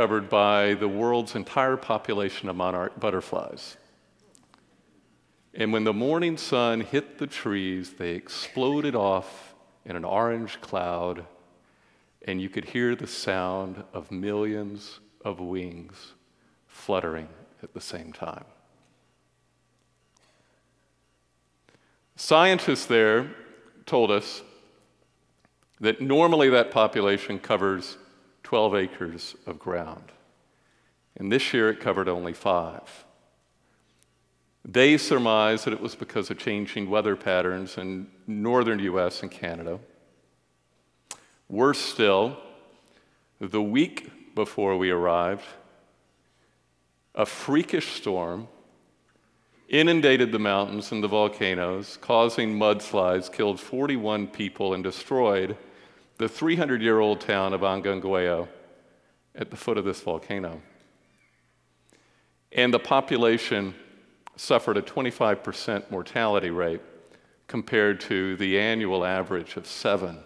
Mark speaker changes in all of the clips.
Speaker 1: covered by the world's entire population of monarch butterflies. And when the morning sun hit the trees, they exploded off in an orange cloud, and you could hear the sound of millions of wings fluttering at the same time. Scientists there told us that normally that population covers 12 acres of ground. And this year it covered only 5. They surmised that it was because of changing weather patterns in northern US and Canada. Worse still, the week before we arrived, a freakish storm inundated the mountains and the volcanoes, causing mudslides, killed 41 people, and destroyed the 300-year-old town of Angangueo at the foot of this volcano. And the population suffered a 25% mortality rate compared to the annual average of 7.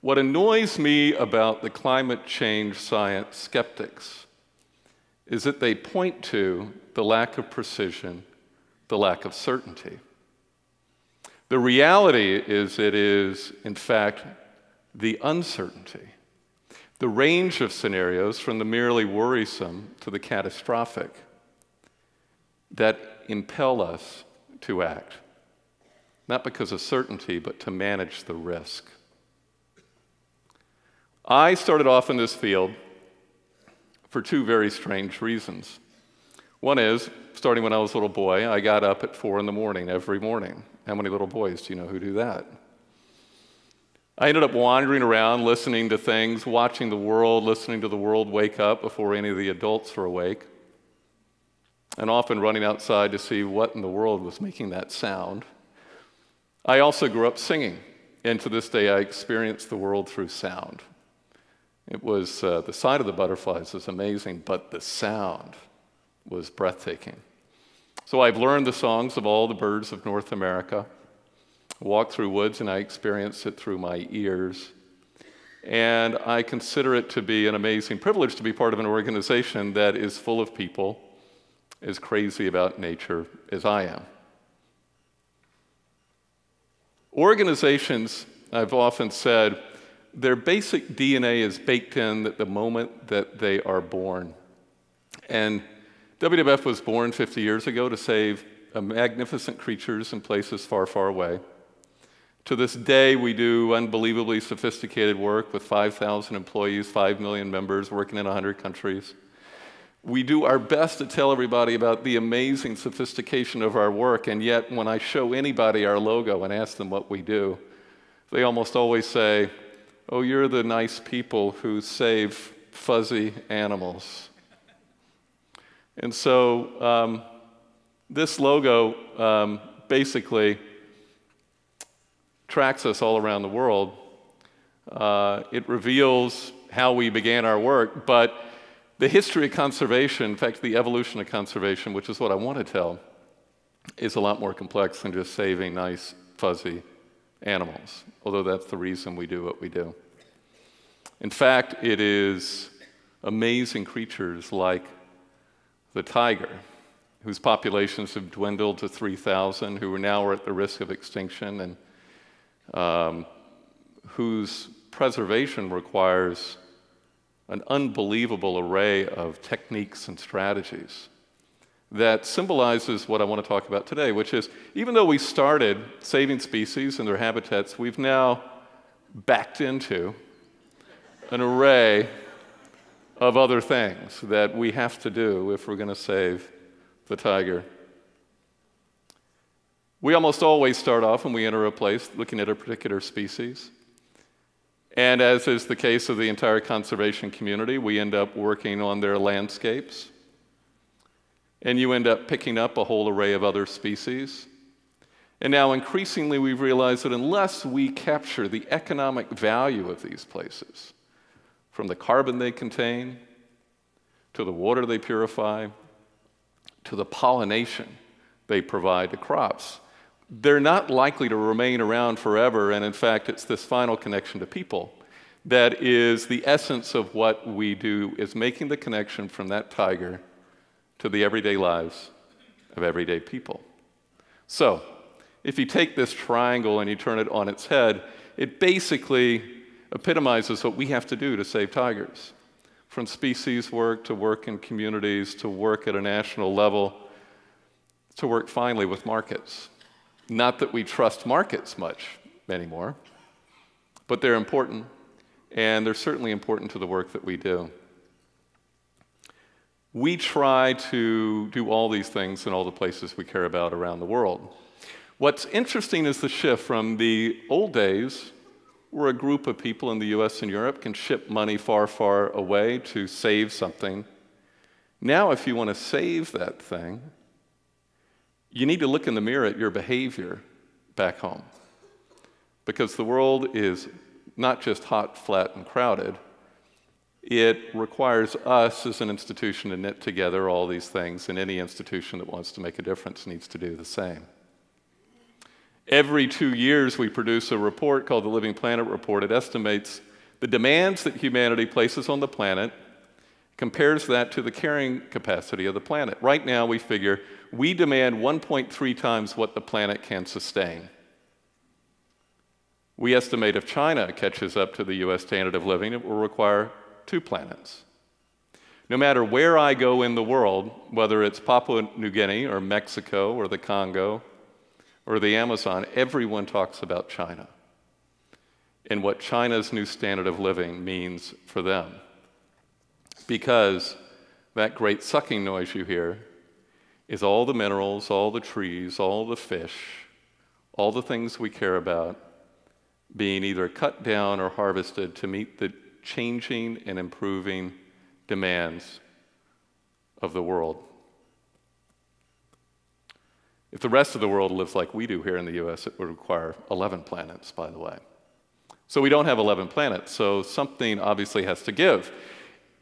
Speaker 1: What annoys me about the climate change science skeptics is that they point to the lack of precision, the lack of certainty. The reality is it is, in fact, the uncertainty, the range of scenarios from the merely worrisome to the catastrophic that impel us to act, not because of certainty, but to manage the risk. I started off in this field for 2 very strange reasons. One is, starting when I was a little boy, I got up at 4 in the morning every morning. How many little boys do you know who do that? I ended up wandering around, listening to things, watching the world, listening to the world wake up before any of the adults were awake, and often running outside to see what in the world was making that sound. I also grew up singing, and to this day I experience the world through sound. It was, the sight of the butterflies was amazing, but the sound was breathtaking. So I've learned the songs of all the birds of North America, walked through woods, and I experienced it through my ears. And I consider it to be an amazing privilege to be part of an organization that is full of people as crazy about nature as I am. Organizations, I've often said, their basic DNA is baked in at the moment that they are born. And WWF was born 50 years ago to save magnificent creatures in places far, far away. To this day, we do unbelievably sophisticated work with 5,000 employees, 5 million members, working in 100 countries. We do our best to tell everybody about the amazing sophistication of our work, and yet when I show anybody our logo and ask them what we do, they almost always say, "Oh, you're the nice people who save fuzzy animals." And so this logo basically tracks us all around the world. It reveals how we began our work, but the history of conservation, in fact, the evolution of conservation, which is what I want to tell, is a lot more complex than just saving nice, fuzzy animals, although that's the reason we do what we do. In fact, it is amazing creatures like the tiger, whose populations have dwindled to 3,000, who are now at the risk of extinction, and whose preservation requires an unbelievable array of techniques and strategies that symbolizes what I want to talk about today, which is, even though we started saving species and their habitats, we've now backed into an array of other things that we have to do if we're going to save the tiger. We almost always start off when we enter a place looking at a particular species. And as is the case of the entire conservation community, we end up working on their landscapes. And you end up picking up a whole array of other species. And now increasingly we've realized that unless we capture the economic value of these places, from the carbon they contain, to the water they purify, to the pollination they provide to crops, they're not likely to remain around forever, and in fact, it's this final connection to people that is the essence of what we do, is making the connection from that tiger to the everyday lives of everyday people. So, if you take this triangle and you turn it on its head, it basically epitomizes what we have to do to save tigers. From species work to work in communities to work at a national level to work finally with markets. Not that we trust markets much anymore, but they're important, and they're certainly important to the work that we do. We try to do all these things in all the places we care about around the world. What's interesting is the shift from the old days, where a group of people in the US and Europe can ship money far, far away to save something. Now, if you want to save that thing, you need to look in the mirror at your behavior back home. Because the world is not just hot, flat, and crowded. It requires us as an institution to knit together all these things, and any institution that wants to make a difference needs to do the same. Every 2 years, we produce a report called the Living Planet Report. It estimates the demands that humanity places on the planet, compares that to the carrying capacity of the planet. Right now, we figure we demand 1.3 times what the planet can sustain. We estimate if China catches up to the US standard of living, it will require 2 planets. No matter where I go in the world, whether it's Papua New Guinea or Mexico or the Congo or the Amazon, everyone talks about China and what China's new standard of living means for them. Because that great sucking noise you hear is all the minerals, all the trees, all the fish, all the things we care about being either cut down or harvested to meet the changing and improving demands of the world. If the rest of the world lives like we do here in the US, it would require 11 planets, by the way. So we don't have 11 planets, so something obviously has to give.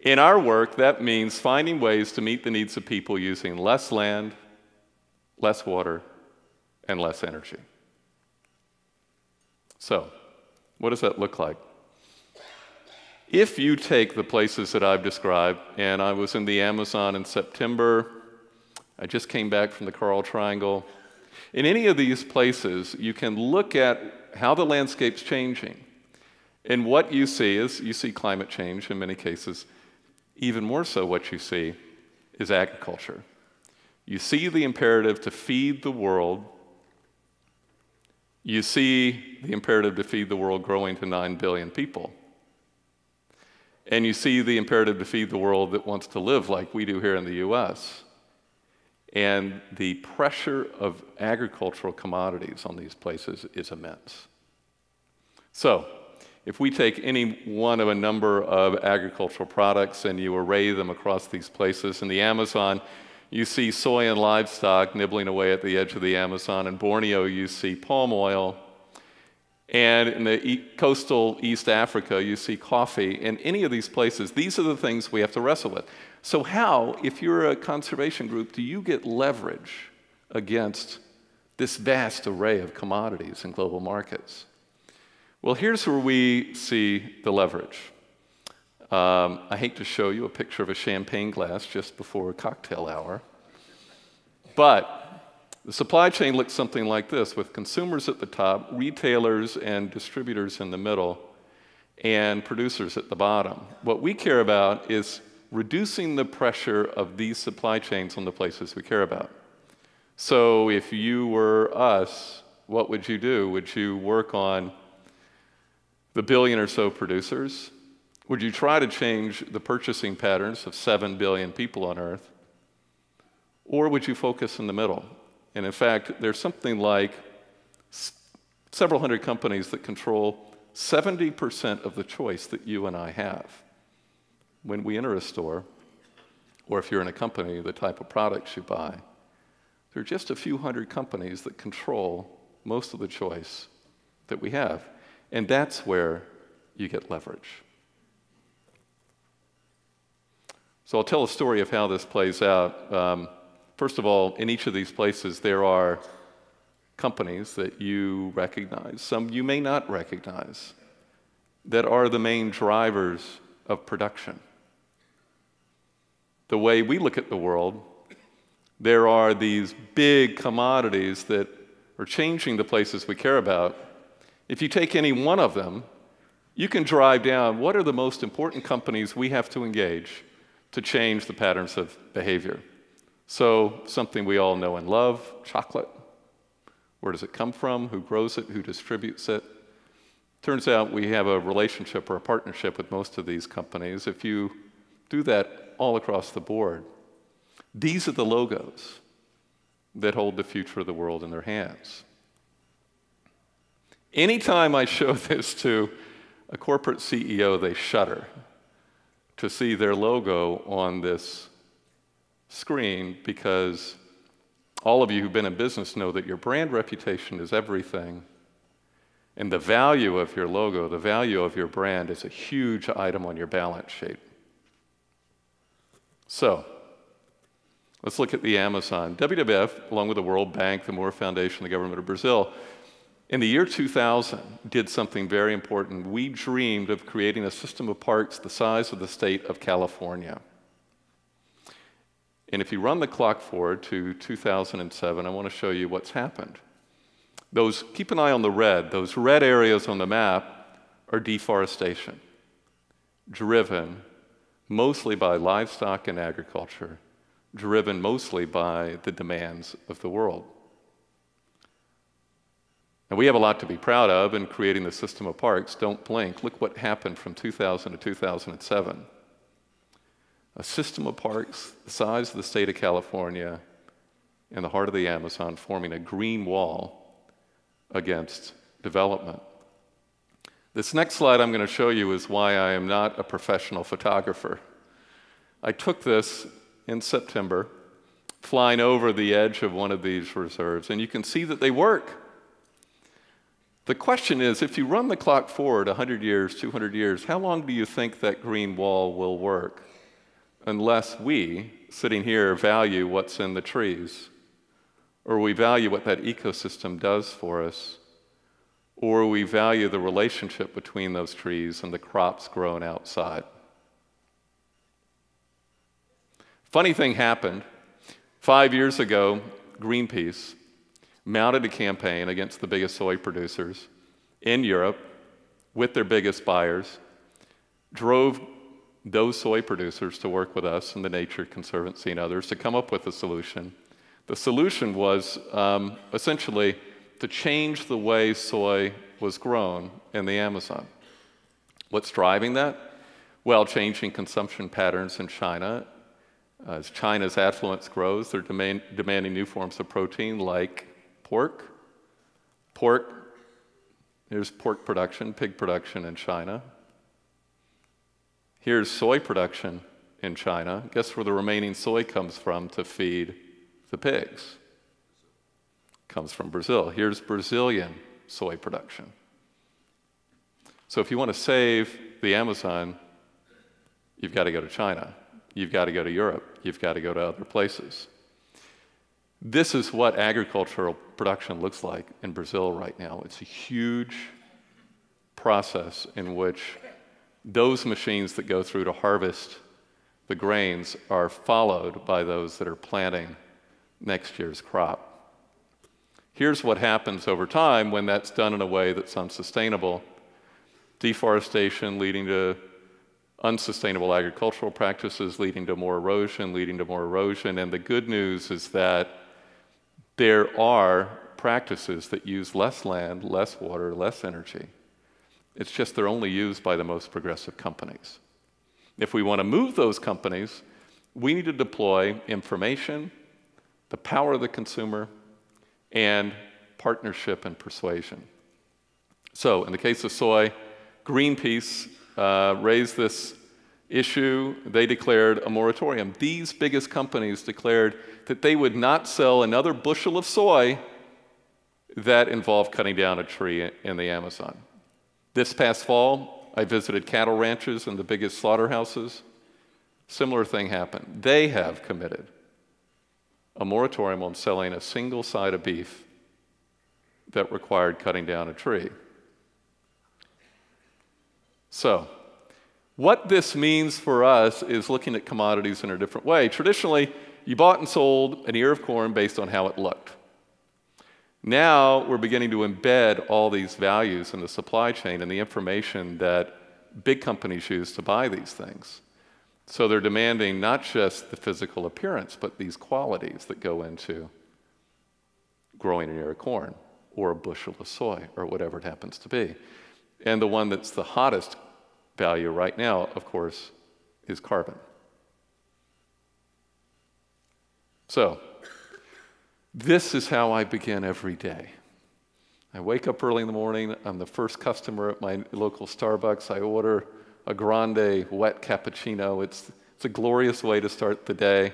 Speaker 1: In our work, that means finding ways to meet the needs of people using less land, less water, and less energy. So, what does that look like? If you take the places that I've described, and I was in the Amazon in September, I just came back from the Coral Triangle. In any of these places, you can look at how the landscape's changing. And what you see is, you see climate change in many cases. Even more so, what you see is agriculture. You see the imperative to feed the world. You see the imperative to feed the world growing to 9 billion people. And you see the imperative to feed the world that wants to live like we do here in the US. And the pressure of agricultural commodities on these places is immense. So, if we take any one of a number of agricultural products and you array them across these places, in the Amazon, you see soy and livestock nibbling away at the edge of the Amazon. In Borneo, you see palm oil. And in the coastal East Africa, you see coffee. In any of these places, these are the things we have to wrestle with. So how, if you're a conservation group, do you get leverage against this vast array of commodities in global markets? Well, here's where we see the leverage. I hate to show you a picture of a champagne glass just before a cocktail hour, but the supply chain looks something like this, with consumers at the top, retailers and distributors in the middle, and producers at the bottom. What we care about is reducing the pressure of these supply chains on the places we care about. So if you were us, what would you do? Would you work on the billion or so producers? Would you try to change the purchasing patterns of 7 billion people on Earth? Or would you focus in the middle? And in fact, there's something like several hundred companies that control 70% of the choice that you and I have. When we enter a store, or if you're in a company, the type of products you buy, there are just a few hundred companies that control most of the choice that we have. And that's where you get leverage. So I'll tell a story of how this plays out. First of all, in each of these places, there are companies that you recognize. Some you may not recognize. that are the main drivers of production. The way we look at the world, there are these big commodities that are changing the places we care about. If you take any one of them, you can drive down what are the most important companies we have to engage to change the patterns of behavior. So something we all know and love, chocolate. Where does it come from? Who grows it? Who distributes it? Turns out we have a relationship or a partnership with most of these companies. If you do that all across the board, these are the logos that hold the future of the world in their hands. Anytime I show this to a corporate CEO, they shudder to see their logo on this screen, because all of you who've been in business know that your brand reputation is everything. And the value of your logo, the value of your brand, is a huge item on your balance sheet. So, let's look at the Amazon. WWF, along with the World Bank, the Moore Foundation, the government of Brazil, in the year 2000, did something very important. We dreamed of creating a system of parks the size of the state of California. And if you run the clock forward to 2007, I want to show you what's happened. Keep an eye on the red. Those red areas on the map are deforestation, driven mostly by livestock and agriculture, driven mostly by the demands of the world. And we have a lot to be proud of in creating the system of parks. Don't blink. Look what happened from 2000 to 2007. A system of parks the size of the state of California in the heart of the Amazon, forming a green wall against development. This next slide I'm going to show you is why I am not a professional photographer. I took this in September, flying over the edge of one of these reserves, and you can see that they work. The question is, if you run the clock forward 100 years, 200 years, how long do you think that green wall will work? Unless we, sitting here, value what's in the trees, or we value what that ecosystem does for us, or we value the relationship between those trees and the crops grown outside. Funny thing happened. 5 years ago, Greenpeace mounted a campaign against the biggest soy producers in Europe with their biggest buyers, drove those soy producers to work with us and the Nature Conservancy and others to come up with a solution. The solution was essentially to change the way soy was grown in the Amazon. What's driving that? Well, changing consumption patterns in China. As China's affluence grows, they're demanding new forms of protein like pork. Here's pork production, pig production in China. Here's soy production in China. Guess where the remaining soy comes from to feed the pigs? Comes from Brazil. Here's Brazilian soy production. So if you want to save the Amazon, you've got to go to China. You've got to go to Europe. You've got to go to other places. This is what agricultural production looks like in Brazil right now. It's a huge process in which those machines that go through to harvest the grains are followed by those that are planting next year's crop. Here's what happens over time when that's done in a way that's unsustainable. Deforestation leading to unsustainable agricultural practices, leading to more erosion, and the good news is that there are practices that use less land, less water, less energy. It's just they're only used by the most progressive companies. If we want to move those companies, we need to deploy information, the power of the consumer, and partnership and persuasion. So in the case of soy, Greenpeace raised this issue. They declared a moratorium. These biggest companies declared that they would not sell another bushel of soy that involved cutting down a tree in the Amazon. This past fall, I visited cattle ranches and the biggest slaughterhouses. Similar thing happened. They have committed a moratorium on selling a single side of beef that required cutting down a tree. So, what this means for us is looking at commodities in a different way. Traditionally, you bought and sold an ear of corn based on how it looked. Now, we're beginning to embed all these values in the supply chain and the information that big companies use to buy these things. So they're demanding not just the physical appearance, but these qualities that go into growing an ear of corn or a bushel of soy or whatever it happens to be. And the one that's the hottest value right now, of course, is carbon. So, this is how I begin every day. I wake up early in the morning. I'm the first customer at my local Starbucks. I order a grande wet cappuccino. It's a glorious way to start the day.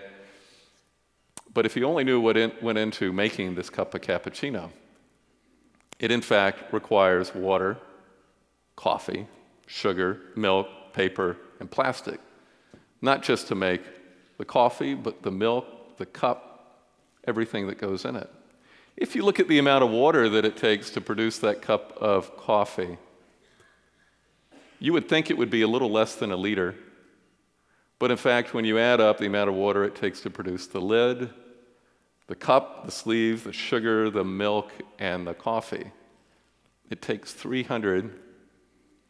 Speaker 1: But if you only knew what went into making this cup of cappuccino, it in fact requires water, coffee, sugar, milk, paper, and plastic. Not just to make the coffee, but the milk, the cup, everything that goes in it. If you look at the amount of water that it takes to produce that cup of coffee, you would think it would be a little less than a liter. But in fact, when you add up the amount of water it takes to produce the lid, the cup, the sleeves, the sugar, the milk, and the coffee, it takes 300,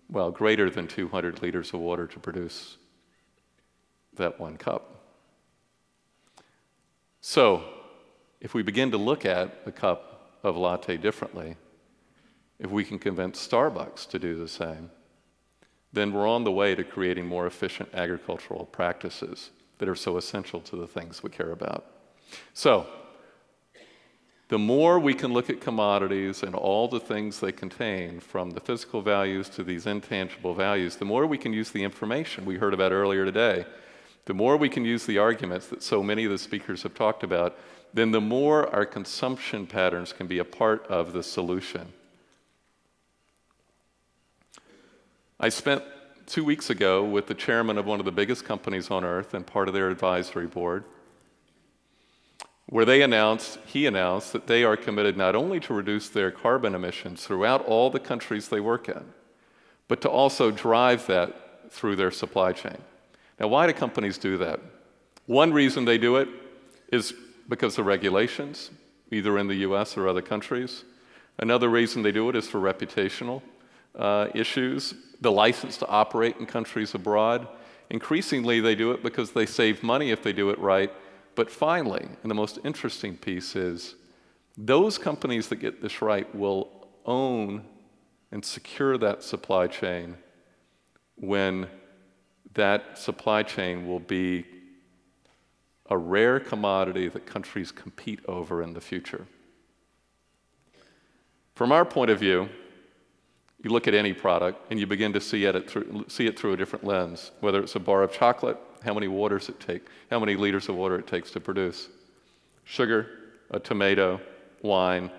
Speaker 1: well, greater than 200 liters of water to produce that one cup. So, if we begin to look at the cup of latte differently, if we can convince Starbucks to do the same, then we're on the way to creating more efficient agricultural practices that are so essential to the things we care about. So, the more we can look at commodities and all the things they contain, from the physical values to these intangible values, the more we can use the information we heard about earlier today, the more we can use the arguments that so many of the speakers have talked about, then the more our consumption patterns can be a part of the solution. I spent 2 weeks ago with the chairman of one of the biggest companies on earth and part of their advisory board, where he announced that they are committed not only to reduce their carbon emissions throughout all the countries they work in, but to also drive that through their supply chain. Now, why do companies do that? One reason they do it is because of regulations, either in the US or other countries. Another reason they do it is for reputational issues, the license to operate in countries abroad. Increasingly, they do it because they save money if they do it right. But finally, and the most interesting piece is, those companies that get this right will own and secure that supply chain when that supply chain will be a rare commodity that countries compete over in the future. From our point of view, you look at any product and you begin to see it through a different lens. Whether it's a bar of chocolate, how many liters of water it takes to produce. Sugar, a tomato, wine,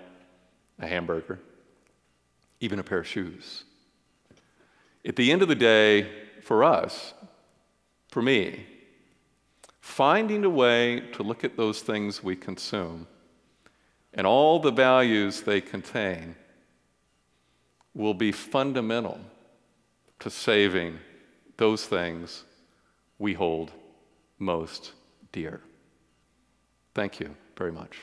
Speaker 1: a hamburger, even a pair of shoes. At the end of the day, for us, for me, finding a way to look at those things we consume and all the values they contain will be fundamental to saving those things we hold most dear. Thank you very much.